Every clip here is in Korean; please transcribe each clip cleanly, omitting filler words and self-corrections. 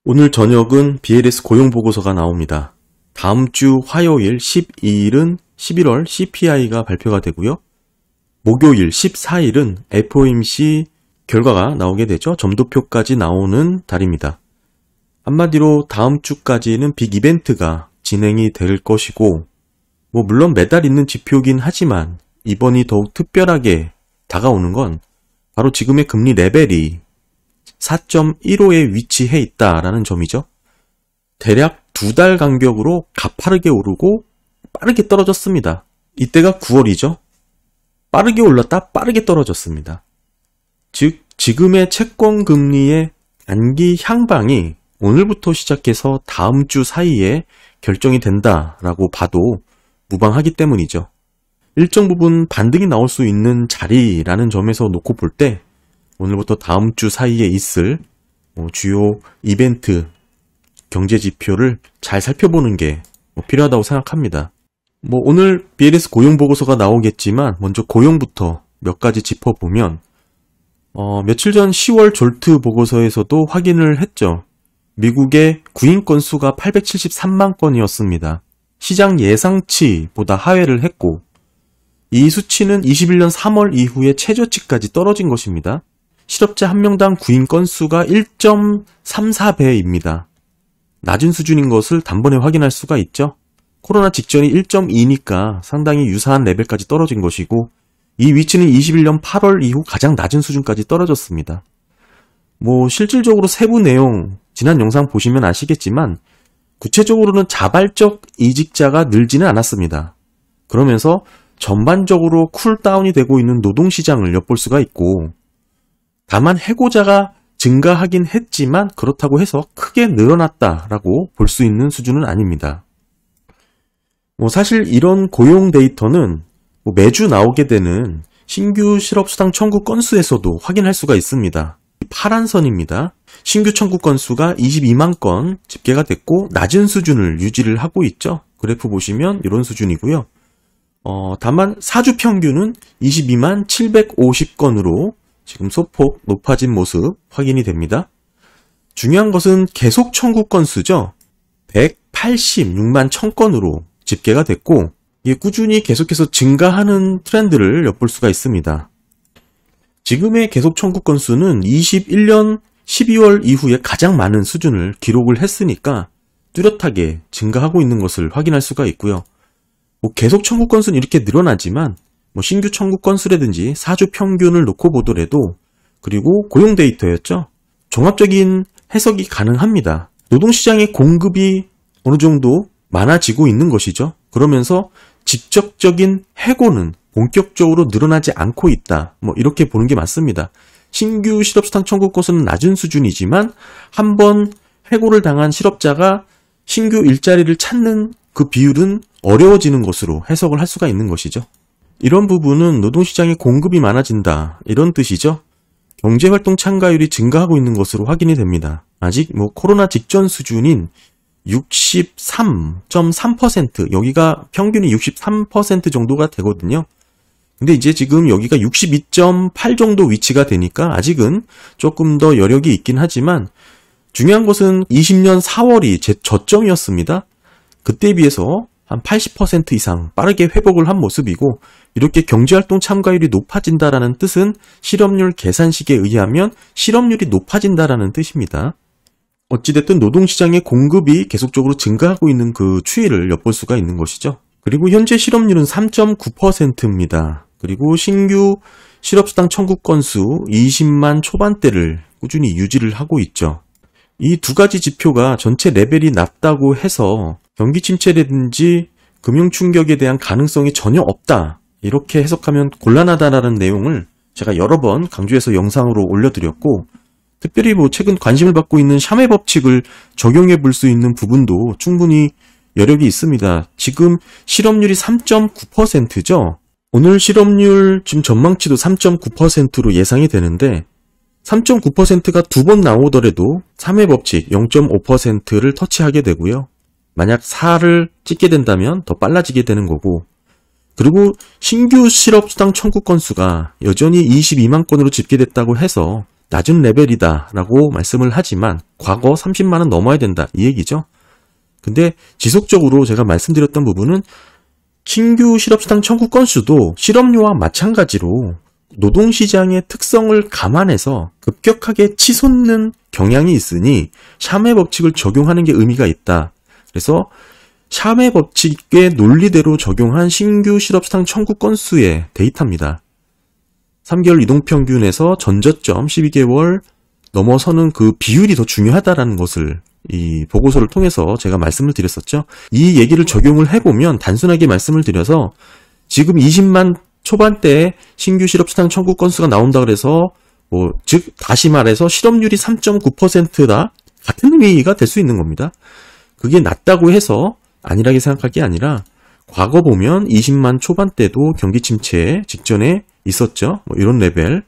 오늘 저녁은 BLS 고용보고서가 나옵니다. 다음 주 화요일 12일은 11월 CPI가 발표가 되고요. 목요일 14일은 FOMC 결과가 나오게 되죠. 점도표까지 나오는 달입니다. 한마디로 다음 주까지는 빅 이벤트가 진행이 될 것이고, 물론 매달 있는 지표이긴 하지만 이번이 더욱 특별하게 다가오는 건 바로 지금의 금리 레벨이 4.15에 위치해 있다라는 점이죠. 대략 2달 간격으로 가파르게 오르고 빠르게 떨어졌습니다. 이때가 9월이죠. 빠르게 올랐다 빠르게 떨어졌습니다. 즉 지금의 채권 금리의 단기 향방이 오늘부터 시작해서 다음 주 사이에 결정이 된다라고 봐도 무방하기 때문이죠. 일정 부분 반등이 나올 수 있는 자리라는 점에서 놓고 볼 때 오늘부터 다음 주 사이에 있을 주요 이벤트, 경제 지표를 잘 살펴보는 게 필요하다고 생각합니다. 오늘 BLS 고용보고서가 나오겠지만 먼저 고용부터 몇 가지 짚어보면 며칠 전 10월 졸트 보고서에서도 확인을 했죠. 미국의 구인 건수가 873만 건이었습니다. 시장 예상치보다 하회를 했고 이 수치는 21년 3월 이후에 최저치까지 떨어진 것입니다. 실업자 한 명당 구인 건수가 1.34배입니다. 낮은 수준인 것을 단번에 확인할 수가 있죠. 코로나 직전이 1.2니까 상당히 유사한 레벨까지 떨어진 것이고 이 위치는 21년 8월 이후 가장 낮은 수준까지 떨어졌습니다. 실질적으로 세부 내용 지난 영상 보시면 아시겠지만 구체적으로는 자발적 이직자가 늘지는 않았습니다. 그러면서 전반적으로 쿨다운이 되고 있는 노동시장을 엿볼 수가 있고 다만 해고자가 증가하긴 했지만 그렇다고 해서 크게 늘어났다라고 볼 수 있는 수준은 아닙니다. 사실 이런 고용 데이터는 매주 나오게 되는 신규 실업수당 청구 건수에서도 확인할 수가 있습니다. 파란 선입니다. 신규 청구 건수가 22만 건 집계가 됐고 낮은 수준을 유지를 하고 있죠. 그래프 보시면 이런 수준이고요. 다만 4주 평균은 22만 750건으로 지금 소폭 높아진 모습 확인이 됩니다. 중요한 것은 계속 청구 건수죠. 186만 1000건으로 집계가 됐고 이게 꾸준히 계속해서 증가하는 트렌드를 엿볼 수가 있습니다. 지금의 계속 청구 건수는 21년 12월 이후에 가장 많은 수준을 기록을 했으니까 뚜렷하게 증가하고 있는 것을 확인할 수가 있고요. 계속 청구 건수는 이렇게 늘어나지만 신규 청구 건수라든지 4주 평균을 놓고 보더라도 그리고 고용 데이터였죠. 종합적인 해석이 가능합니다. 노동시장의 공급이 어느 정도 많아지고 있는 것이죠. 그러면서 직접적인 해고는 본격적으로 늘어나지 않고 있다. 이렇게 보는 게 맞습니다. 신규 실업수당 청구 건수는 낮은 수준이지만 한번 해고를 당한 실업자가 신규 일자리를 찾는 그 비율은 어려워지는 것으로 해석을 할 수가 있는 것이죠. 이런 부분은 노동시장의 공급이 많아진다 이런 뜻이죠. 경제활동 참가율이 증가하고 있는 것으로 확인이 됩니다. 아직 코로나 직전 수준인 63.3% 여기가 평균이 63% 정도가 되거든요. 근데 이제 지금 여기가 62.8 정도 위치가 되니까 아직은 조금 더 여력이 있긴 하지만 중요한 것은 20년 4월이 제 저점이었습니다. 그때에 비해서 한 80% 이상 빠르게 회복을 한 모습이고 이렇게 경제활동 참가율이 높아진다라는 뜻은 실업률 계산식에 의하면 실업률이 높아진다라는 뜻입니다. 어찌됐든 노동시장의 공급이 계속적으로 증가하고 있는 그 추이를 엿볼 수가 있는 것이죠. 그리고 현재 실업률은 3.9%입니다. 그리고 신규 실업수당 청구 건수 20만 초반대를 꾸준히 유지를 하고 있죠. 이 두 가지 지표가 전체 레벨이 낮다고 해서 경기 침체라든지 금융 충격에 대한 가능성이 전혀 없다. 이렇게 해석하면 곤란하다라는 내용을 제가 여러 번 강조해서 영상으로 올려드렸고 특별히 최근 관심을 받고 있는 샤메 법칙을 적용해 볼 수 있는 부분도 충분히 여력이 있습니다. 지금 실업률이 3.9%죠. 오늘 실업률 지금 전망치도 3.9%로 예상이 되는데 3.9%가 두 번 나오더라도 3회 법칙 0.5%를 터치하게 되고요. 만약 4를 찍게 된다면 더 빨라지게 되는 거고 그리고 신규 실업수당 청구 건수가 여전히 22만 건으로 집계됐다고 해서 낮은 레벨이다 라고 말씀을 하지만 과거 30만원 넘어야 된다 이 얘기죠. 근데 지속적으로 제가 말씀드렸던 부분은 신규 실업수당 청구 건수도 실업률과 마찬가지로 노동시장의 특성을 감안해서 급격하게 치솟는 경향이 있으니 샤메 법칙을 적용하는 게 의미가 있다. 그래서 샤메 법칙의 논리대로 적용한 신규 실업수당 청구 건수의 데이터입니다. 3개월 이동평균에서 전저점 12개월 넘어서는 그 비율이 더 중요하다는 것을 이 보고서를 통해서 제가 말씀을 드렸었죠. 이 얘기를 적용을 해보면 단순하게 말씀을 드려서 지금 20만 초반대에 신규 실업수당 청구 건수가 나온다 그래서 즉 다시 말해서 실업률이 3.9%다 같은 의미가 될 수 있는 겁니다. 그게 낮다고 해서 안일하게 생각할 게 아니라 과거 보면 20만 초반대도 경기 침체 직전에 있었죠. 이런 레벨.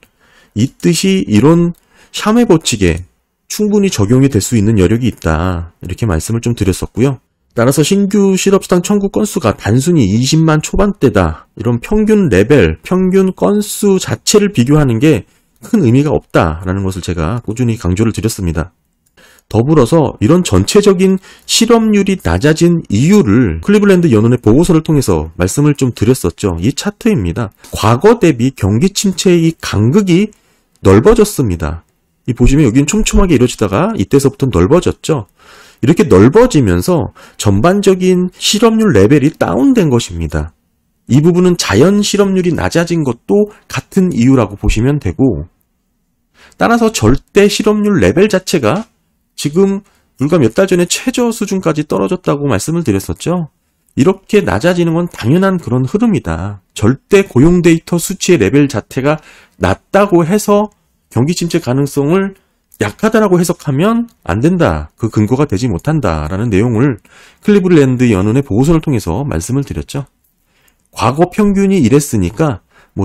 이 뜻이 이런 샤메 법칙에 충분히 적용이 될 수 있는 여력이 있다. 이렇게 말씀을 좀 드렸었고요. 따라서 신규 실업수당 청구 건수가 단순히 20만 초반대다. 이런 평균 레벨, 평균 건수 자체를 비교하는 게 큰 의미가 없다라는 것을 제가 꾸준히 강조를 드렸습니다. 더불어서 이런 전체적인 실업률이 낮아진 이유를 클리블랜드 연원의 보고서를 통해서 말씀을 좀 드렸었죠. 이 차트입니다. 과거 대비 경기 침체의 이 간극이 넓어졌습니다. 이 보시면 여기는 촘촘하게 이루어지다가 이때서부터 넓어졌죠. 이렇게 넓어지면서 전반적인 실업률 레벨이 다운된 것입니다. 이 부분은 자연 실업률이 낮아진 것도 같은 이유라고 보시면 되고, 따라서 절대 실업률 레벨 자체가 지금 불과 몇 달 전에 최저 수준까지 떨어졌다고 말씀을 드렸었죠. 이렇게 낮아지는 건 당연한 그런 흐름이다. 절대 고용 데이터 수치의 레벨 자체가 낮다고 해서 경기 침체 가능성을 약하다라고 해석하면 안 된다. 그 근거가 되지 못한다라는 내용을 클리블랜드 연원의 보고서를 통해서 말씀을 드렸죠. 과거 평균이 이랬으니까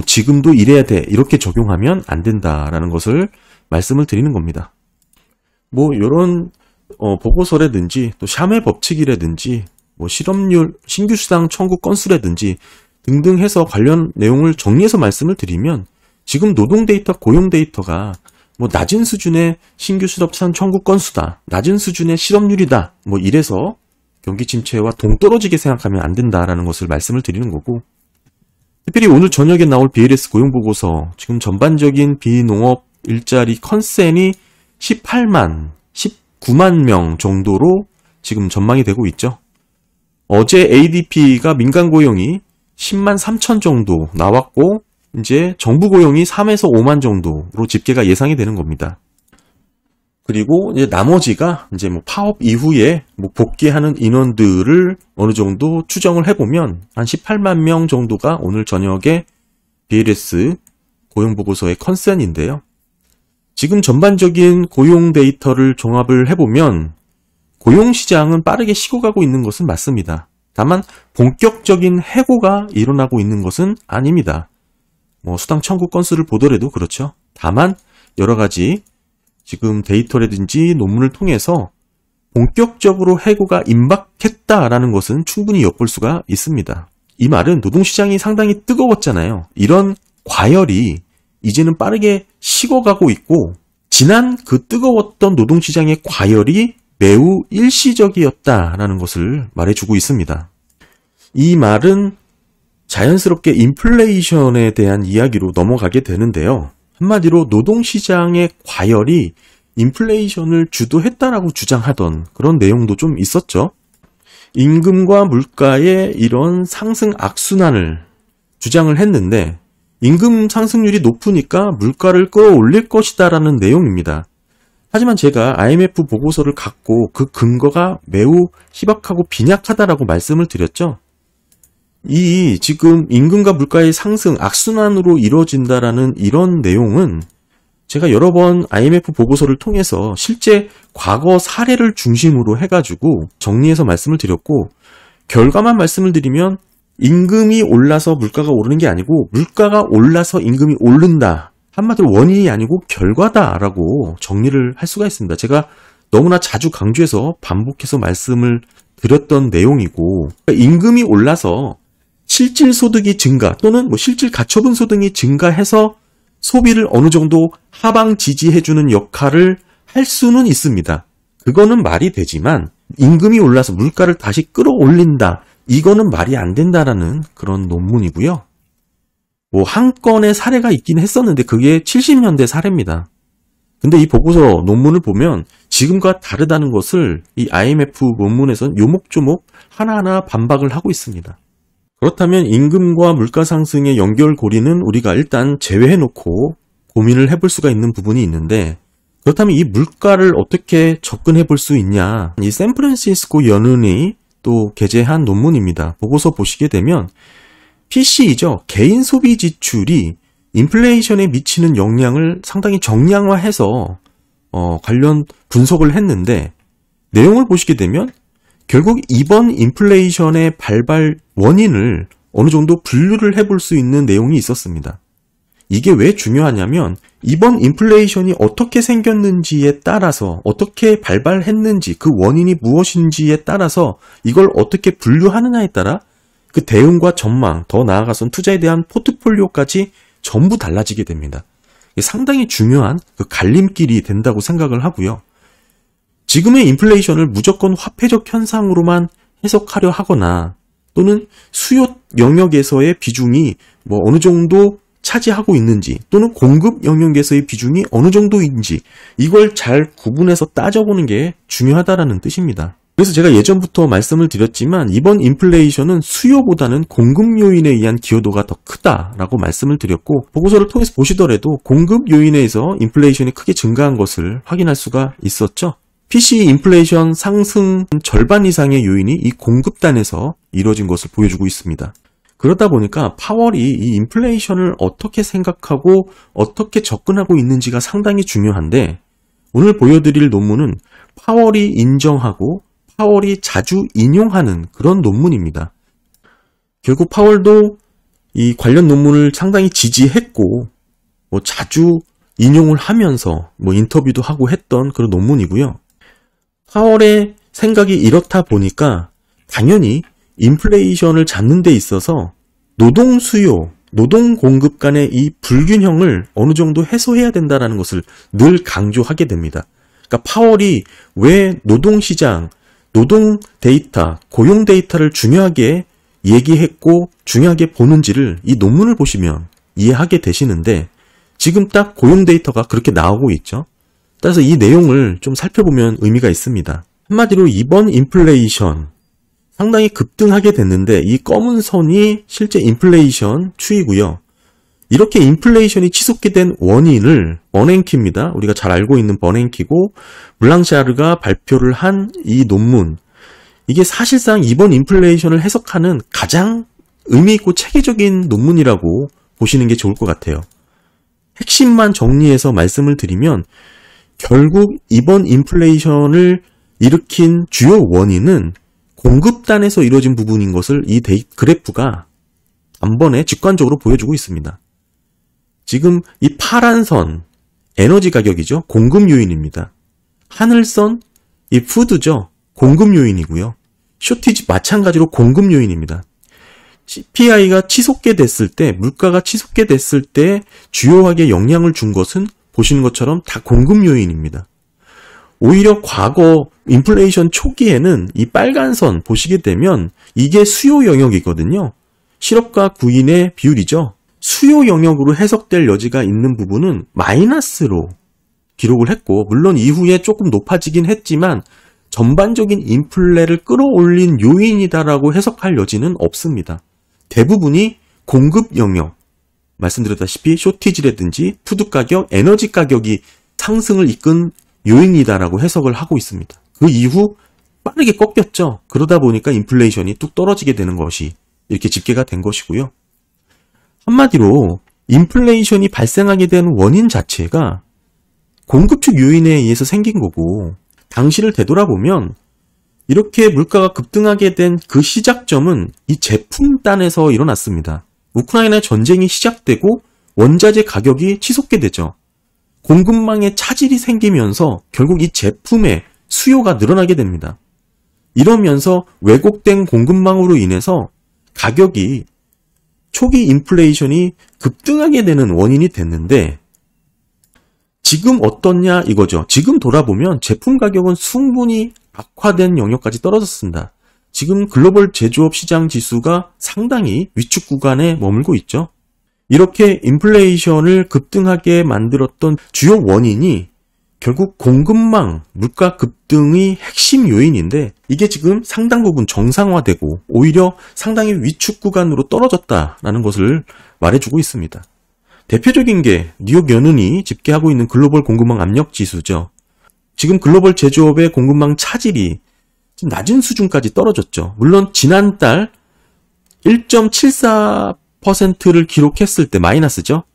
지금도 이래야 돼. 이렇게 적용하면 안 된다라는 것을 말씀을 드리는 겁니다. 이런 보고서라든지 또 샤메 법칙이라든지 실업률, 신규 수당 청구 건수라든지 등등 해서 관련 내용을 정리해서 말씀을 드리면 지금 노동 데이터, 고용 데이터가 낮은 수준의 신규 실업수당 청구 건수다, 낮은 수준의 실업률이다, 이래서 경기 침체와 동떨어지게 생각하면 안 된다라는 것을 말씀을 드리는 거고, 특별히 오늘 저녁에 나올 BLS 고용보고서, 지금 전반적인 비농업 일자리 컨센이 19만 명 정도로 지금 전망이 되고 있죠. 어제 ADP가 민간 고용이 10만 3천 정도 나왔고, 이제 정부 고용이 3에서 5만 정도로 집계가 예상이 되는 겁니다. 그리고 이제 나머지가 이제 파업 이후에 복귀하는 인원들을 어느 정도 추정을 해보면 한 18만 명 정도가 오늘 저녁에 BLS 고용보고서의 컨센인데요. 지금 전반적인 고용 데이터를 종합을 해보면 고용시장은 빠르게 식어가고 있는 것은 맞습니다. 다만 본격적인 해고가 일어나고 있는 것은 아닙니다. 수당 청구 건수를 보더라도 그렇죠. 다만 여러 가지 지금 데이터라든지 논문을 통해서 본격적으로 해고가 임박했다라는 것은 충분히 엿볼 수가 있습니다. 이 말은 노동시장이 상당히 뜨거웠잖아요. 이런 과열이 이제는 빠르게 식어가고 있고, 지난 그 뜨거웠던 노동시장의 과열이 매우 일시적이었다라는 것을 말해주고 있습니다. 이 말은 자연스럽게 인플레이션에 대한 이야기로 넘어가게 되는데요. 한마디로 노동시장의 과열이 인플레이션을 주도했다라고 주장하던 그런 내용도 좀 있었죠. 임금과 물가의 이런 상승 악순환을 주장을 했는데, 임금 상승률이 높으니까 물가를 끌어올릴 것이다라는 내용입니다. 하지만 제가 IMF 보고서를 갖고 그 근거가 매우 희박하고 빈약하다라고 말씀을 드렸죠. 이 지금 임금과 물가의 상승, 악순환으로 이루어진다라는 이런 내용은 제가 여러 번 IMF 보고서를 통해서 실제 과거 사례를 중심으로 해가지고 정리해서 말씀을 드렸고, 결과만 말씀을 드리면 임금이 올라서 물가가 오르는 게 아니고 물가가 올라서 임금이 오른다. 한마디로 원인이 아니고 결과다라고 정리를 할 수가 있습니다. 제가 너무나 자주 강조해서 반복해서 말씀을 드렸던 내용이고, 임금이 올라서 실질 소득이 증가 또는 실질 가처분 소득이 증가해서 소비를 어느 정도 하방 지지해주는 역할을 할 수는 있습니다. 그거는 말이 되지만 임금이 올라서 물가를 다시 끌어올린다. 이거는 말이 안 된다라는 그런 논문이고요. 뭐 한 건의 사례가 있긴 했었는데 그게 70년대 사례입니다. 근데 이 보고서 논문을 보면 지금과 다르다는 것을 이 IMF 논문에서는 요목조목 하나하나 반박을 하고 있습니다. 그렇다면 임금과 물가 상승의 연결고리는 우리가 일단 제외해놓고 고민을 해볼 수가 있는 부분이 있는데, 그렇다면 이 물가를 어떻게 접근해 볼 수 있냐? 이 샌프란시스코 연은이 또 게재한 논문입니다. 보고서 보시게 되면 PCE죠. 개인 소비 지출이 인플레이션에 미치는 영향을 상당히 정량화해서 관련 분석을 했는데, 내용을 보시게 되면 결국 이번 인플레이션의 발발 원인을 어느 정도 분류를 해볼 수 있는 내용이 있었습니다. 이게 왜 중요하냐면 이번 인플레이션이 어떻게 생겼는지에 따라서, 어떻게 발발했는지, 그 원인이 무엇인지에 따라서 이걸 어떻게 분류하느냐에 따라 그 대응과 전망, 더 나아가선 투자에 대한 포트폴리오까지 전부 달라지게 됩니다. 이게 상당히 중요한 그 갈림길이 된다고 생각을 하고요. 지금의 인플레이션을 무조건 화폐적 현상으로만 해석하려 하거나 또는 수요 영역에서의 비중이 뭐 어느 정도 차지하고 있는지, 또는 공급 영역에서의 비중이 어느 정도인지 이걸 잘 구분해서 따져보는 게 중요하다라는 뜻입니다. 그래서 제가 예전부터 말씀을 드렸지만 이번 인플레이션은 수요보다는 공급 요인에 의한 기여도가 더 크다라고 말씀을 드렸고, 보고서를 통해서 보시더라도 공급 요인에 의해서 인플레이션이 크게 증가한 것을 확인할 수가 있었죠. PCE 인플레이션 상승 절반 이상의 요인이 이 공급단에서 이루어진 것을 보여주고 있습니다. 그러다 보니까 파월이 이 인플레이션을 어떻게 생각하고 어떻게 접근하고 있는지가 상당히 중요한데, 오늘 보여드릴 논문은 파월이 인정하고 파월이 자주 인용하는 그런 논문입니다. 결국 파월도 이 관련 논문을 상당히 지지했고 뭐 자주 인용을 하면서 뭐 인터뷰도 하고 했던 그런 논문이고요. 파월의 생각이 이렇다 보니까 당연히 인플레이션을 잡는 데 있어서 노동 수요, 노동 공급 간의 이 불균형을 어느 정도 해소해야 된다는 것을 늘 강조하게 됩니다. 그러니까 파월이 왜 노동시장, 노동 데이터, 고용 데이터를 중요하게 얘기했고 중요하게 보는지를 이 논문을 보시면 이해하게 되시는데, 지금 딱 고용 데이터가 그렇게 나오고 있죠. 따라서 이 내용을 좀 살펴보면 의미가 있습니다. 한마디로 이번 인플레이션 상당히 급등하게 됐는데 이 검은 선이 실제 인플레이션 추이고요. 이렇게 인플레이션이 치솟게 된 원인을 버냉키입니다. 우리가 잘 알고 있는 버냉키고 블랑샤르가 발표를 한 이 논문, 이게 사실상 이번 인플레이션을 해석하는 가장 의미 있고 체계적인 논문이라고 보시는 게 좋을 것 같아요. 핵심만 정리해서 말씀을 드리면 결국 이번 인플레이션을 일으킨 주요 원인은 공급단에서 이루어진 부분인 것을 이 그래프가 단번에 직관적으로 보여주고 있습니다. 지금 이 파란 선, 에너지 가격이죠. 공급 요인입니다. 하늘선, 이 푸드죠. 공급 요인이고요. 쇼티지 마찬가지로 공급 요인입니다. CPI가 치솟게 됐을 때, 물가가 치솟게 됐을 때 주요하게 영향을 준 것은 보시는 것처럼 다 공급 요인입니다. 오히려 과거 인플레이션 초기에는 이 빨간 선 보시게 되면 이게 수요 영역이거든요. 실업과 구인의 비율이죠. 수요 영역으로 해석될 여지가 있는 부분은 마이너스로 기록을 했고, 물론 이후에 조금 높아지긴 했지만 전반적인 인플레를 끌어올린 요인이다라고 해석할 여지는 없습니다. 대부분이 공급 영역, 말씀드렸다시피 쇼티지라든지 푸드 가격, 에너지 가격이 상승을 이끈 요인이다라고 해석을 하고 있습니다. 그 이후 빠르게 꺾였죠. 그러다 보니까 인플레이션이 뚝 떨어지게 되는 것이 이렇게 집계가 된 것이고요. 한마디로 인플레이션이 발생하게 된 원인 자체가 공급축 요인에 의해서 생긴 거고, 당시를 되돌아보면 이렇게 물가가 급등하게 된 그 시작점은 이 제품단에서 일어났습니다. 우크라이나 전쟁이 시작되고 원자재 가격이 치솟게 되죠. 공급망에 차질이 생기면서 결국 이 제품의 수요가 늘어나게 됩니다. 이러면서 왜곡된 공급망으로 인해서 가격이 초기 인플레이션이 급등하게 되는 원인이 됐는데 지금 어떻냐 이거죠. 지금 돌아보면 제품 가격은 충분히 악화된 영역까지 떨어졌습니다. 지금 글로벌 제조업 시장 지수가 상당히 위축 구간에 머물고 있죠. 이렇게 인플레이션을 급등하게 만들었던 주요 원인이 결국 공급망, 물가 급등의 핵심 요인인데 이게 지금 상당 부분 정상화되고 오히려 상당히 위축 구간으로 떨어졌다라는 것을 말해주고 있습니다. 대표적인 게 뉴욕 연은이 집계하고 있는 글로벌 공급망 압력 지수죠. 지금 글로벌 제조업의 공급망 차질이 낮은 수준까지 떨어졌죠. 물론 지난달 1.74%를 기록했을 때 마이너스죠.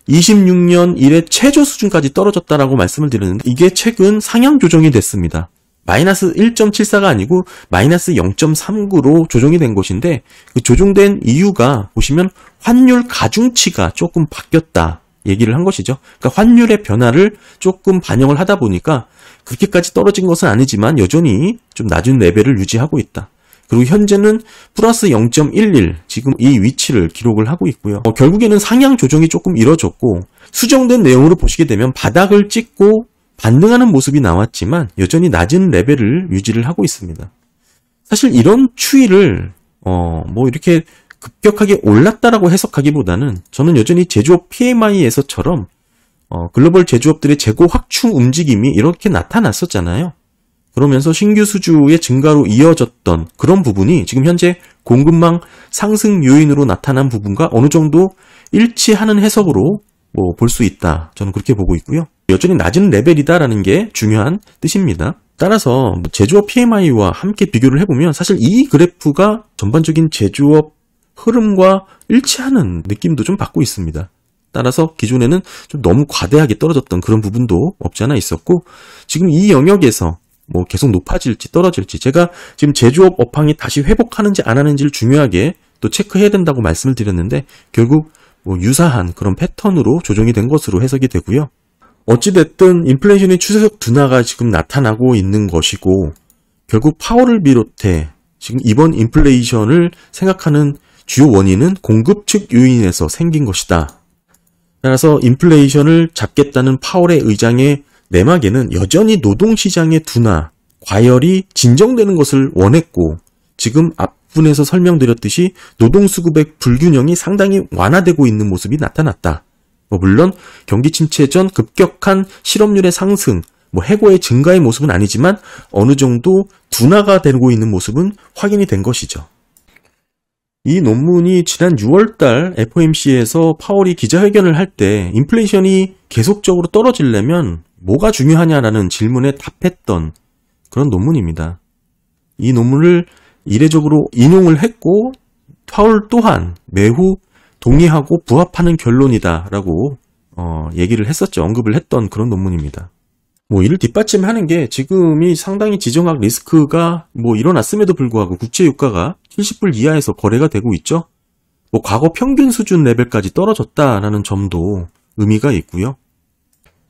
26년 이래 최저 수준까지 떨어졌다라고 말씀을 드렸는데 이게 최근 상향 조정이 됐습니다. 마이너스 1.74가 아니고 마이너스 0.39로 조정이 된 것인데 그 조정된 이유가 보시면 환율 가중치가 조금 바뀌었다 얘기를 한 것이죠. 그러니까 환율의 변화를 조금 반영을 하다 보니까 그렇게까지 떨어진 것은 아니지만 여전히 좀 낮은 레벨을 유지하고 있다. 그리고 현재는 플러스 0.11 지금 이 위치를 기록을 하고 있고요. 결국에는 상향 조정이 조금 이뤄졌고 수정된 내용으로 보시게 되면 바닥을 찍고 반등하는 모습이 나왔지만 여전히 낮은 레벨을 유지를 하고 있습니다. 사실 이런 추이를 뭐 이렇게 급격하게 올랐다라고 해석하기보다는 저는 여전히 제조업 PMI에서처럼 글로벌 제조업들의 재고 확충 움직임이 이렇게 나타났었잖아요. 그러면서 신규 수주의 증가로 이어졌던 그런 부분이 지금 현재 공급망 상승 요인으로 나타난 부분과 어느 정도 일치하는 해석으로 볼 수 있다. 저는 그렇게 보고 있고요. 여전히 낮은 레벨이다라는 게 중요한 뜻입니다. 따라서 제조업 PMI와 함께 비교를 해보면 사실 이 그래프가 전반적인 제조업 흐름과 일치하는 느낌도 좀 받고 있습니다. 따라서 기존에는 좀 너무 과대하게 떨어졌던 그런 부분도 없지 않아 있었고 지금 이 영역에서 계속 높아질지 떨어질지 제가 지금 제조업 업황이 다시 회복하는지 안 하는지를 중요하게 또 체크해야 된다고 말씀을 드렸는데 결국 유사한 그런 패턴으로 조정이 된 것으로 해석이 되고요. 어찌됐든 인플레이션의 추세적 둔화가 지금 나타나고 있는 것이고 결국 파월을 비롯해 지금 이번 인플레이션을 생각하는 주요 원인은 공급 측 요인에서 생긴 것이다. 따라서 인플레이션을 잡겠다는 파월의 의장의 내막에는 여전히 노동시장의 둔화, 과열이 진정되는 것을 원했고 지금 앞분에서 설명드렸듯이 노동수급의 불균형이 상당히 완화되고 있는 모습이 나타났다. 물론 경기 침체 전 급격한 실업률의 상승, 해고의 증가의 모습은 아니지만 어느 정도 둔화가 되고 있는 모습은 확인이 된 것이죠. 이 논문이 지난 6월달 FOMC에서 파월이 기자회견을 할 때 인플레이션이 계속적으로 떨어지려면 뭐가 중요하냐라는 질문에 답했던 그런 논문입니다. 이 논문을 이례적으로 인용을 했고 파월 또한 매우 동의하고 부합하는 결론이다라고 얘기를 했었죠. 언급을 했던 그런 논문입니다. 이를 뒷받침하는 게 지금이 상당히 지정학 리스크가 일어났음에도 불구하고 국채 유가가 70불 이하에서 거래가 되고 있죠. 과거 평균 수준 레벨까지 떨어졌다라는 점도 의미가 있고요.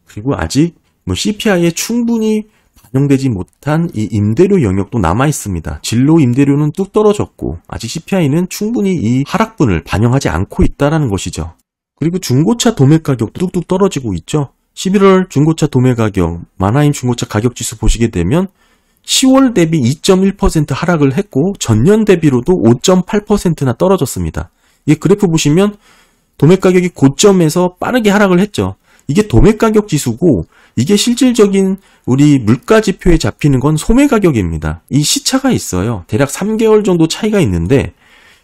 그리고 아직 CPI에 충분히 반영되지 못한 이 임대료 영역도 남아 있습니다. 진로 임대료는 뚝 떨어졌고 아직 CPI는 충분히 이 하락분을 반영하지 않고 있다라는 것이죠. 그리고 중고차 도매 가격도 뚝뚝 떨어지고 있죠. 11월 중고차 도매 가격, 만하임 중고차 가격 지수 보시게 되면 10월 대비 2.1% 하락을 했고 전년 대비로도 5.8%나 떨어졌습니다. 이 그래프 보시면 도매 가격이 고점에서 빠르게 하락을 했죠. 이게 도매 가격 지수고 이게 실질적인 우리 물가 지표에 잡히는 건 소매 가격입니다. 이 시차가 있어요. 대략 3개월 정도 차이가 있는데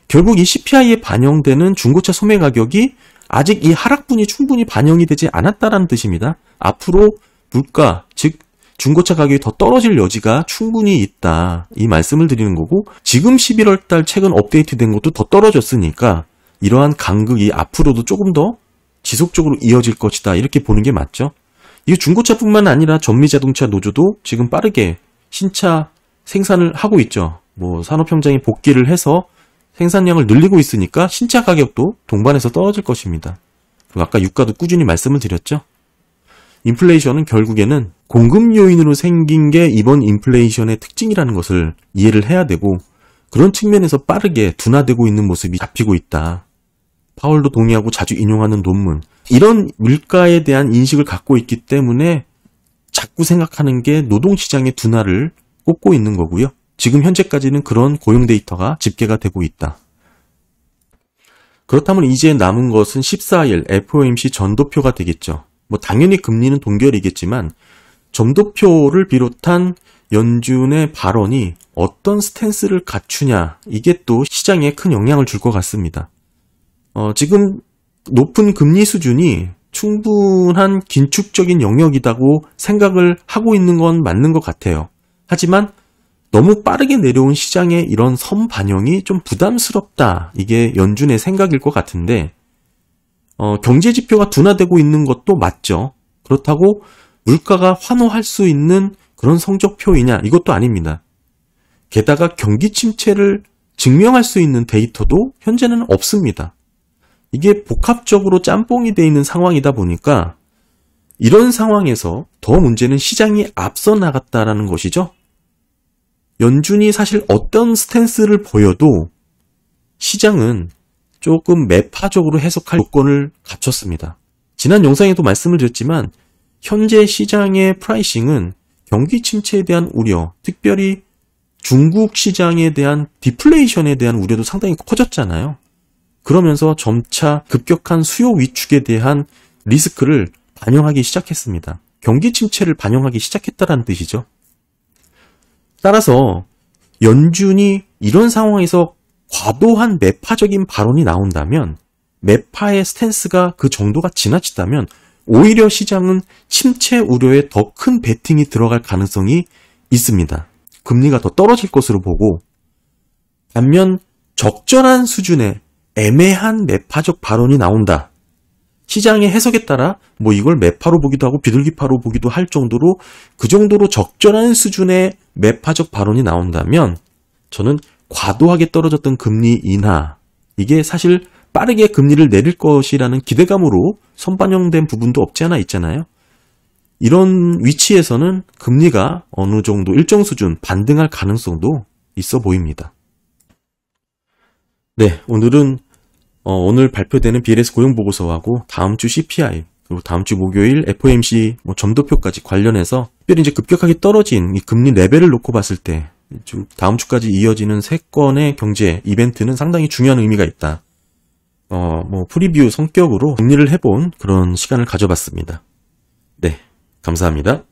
결국 이 CPI에 반영되는 중고차 소매 가격이 아직 이 하락분이 충분히 반영이 되지 않았다는 뜻입니다. 앞으로 물가, 즉 중고차 가격이 더 떨어질 여지가 충분히 있다. 이 말씀을 드리는 거고 지금 11월 달 최근 업데이트된 것도 더 떨어졌으니까 이러한 간극이 앞으로도 조금 더 지속적으로 이어질 것이다. 이렇게 보는 게 맞죠. 이게 중고차뿐만 아니라 전미자동차 노조도 지금 빠르게 신차 생산을 하고 있죠. 산업 현장에 복귀를 해서 생산량을 늘리고 있으니까 신차 가격도 동반해서 떨어질 것입니다. 그리고 아까 유가도 꾸준히 말씀을 드렸죠. 인플레이션은 결국에는 공급 요인으로 생긴 게 이번 인플레이션의 특징이라는 것을 이해를 해야 되고 그런 측면에서 빠르게 둔화되고 있는 모습이 잡히고 있다. 파월도 동의하고 자주 인용하는 논문, 이런 물가에 대한 인식을 갖고 있기 때문에 자꾸 생각하는 게 노동시장의 둔화를 꼽고 있는 거고요. 지금 현재까지는 그런 고용 데이터가 집계가 되고 있다. 그렇다면 이제 남은 것은 14일 FOMC 전도표가 되겠죠. 당연히 금리는 동결이겠지만 전도표를 비롯한 연준의 발언이 어떤 스탠스를 갖추냐, 이게 또 시장에 큰 영향을 줄 것 같습니다. 지금 높은 금리 수준이 충분한 긴축적인 영역이라고 생각을 하고 있는 건 맞는 것 같아요. 하지만 너무 빠르게 내려온 시장의 이런 선반영이 좀 부담스럽다. 이게 연준의 생각일 것 같은데, 경제 지표가 둔화되고 있는 것도 맞죠. 그렇다고 물가가 환호할 수 있는 그런 성적표이냐? 이것도 아닙니다. 게다가 경기 침체를 증명할 수 있는 데이터도 현재는 없습니다. 이게 복합적으로 짬뽕이 되어 있는 상황이다 보니까 이런 상황에서 더 문제는 시장이 앞서 나갔다라는 것이죠. 연준이 사실 어떤 스탠스를 보여도 시장은 조금 매파적으로 해석할 요건을 갖췄습니다. 지난 영상에도 말씀을 드렸지만 현재 시장의 프라이싱은 경기 침체에 대한 우려, 특별히 중국 시장에 대한 디플레이션에 대한 우려도 상당히 커졌잖아요. 그러면서 점차 급격한 수요 위축에 대한 리스크를 반영하기 시작했습니다. 경기 침체를 반영하기 시작했다는 뜻이죠. 따라서 연준이 이런 상황에서 과도한 매파적인 발언이 나온다면, 매파의 스탠스가 그 정도가 지나치다면 오히려 시장은 침체 우려에 더 큰 베팅이 들어갈 가능성이 있습니다. 금리가 더 떨어질 것으로 보고, 반면 적절한 수준의 애매한 매파적 발언이 나온다. 시장의 해석에 따라 이걸 매파로 보기도 하고 비둘기파로 보기도 할 정도로, 그 정도로 적절한 수준의 매파적 발언이 나온다면 저는 과도하게 떨어졌던 금리 인하, 이게 사실 빠르게 금리를 내릴 것이라는 기대감으로 선반영된 부분도 없지 않아 있잖아요. 이런 위치에서는 금리가 어느 정도 일정 수준 반등할 가능성도 있어 보입니다. 네, 오늘은 오늘 발표되는 BLS 고용보고서하고 다음 주 CPI, 그리고 다음 주 목요일 FOMC 점도표까지 관련해서 특별히 이제 급격하게 떨어진 이 금리 레벨을 놓고 봤을 때 다음 주까지 이어지는 세 건의 경제 이벤트는 상당히 중요한 의미가 있다. 프리뷰 성격으로 정리를 해본 그런 시간을 가져봤습니다. 네, 감사합니다.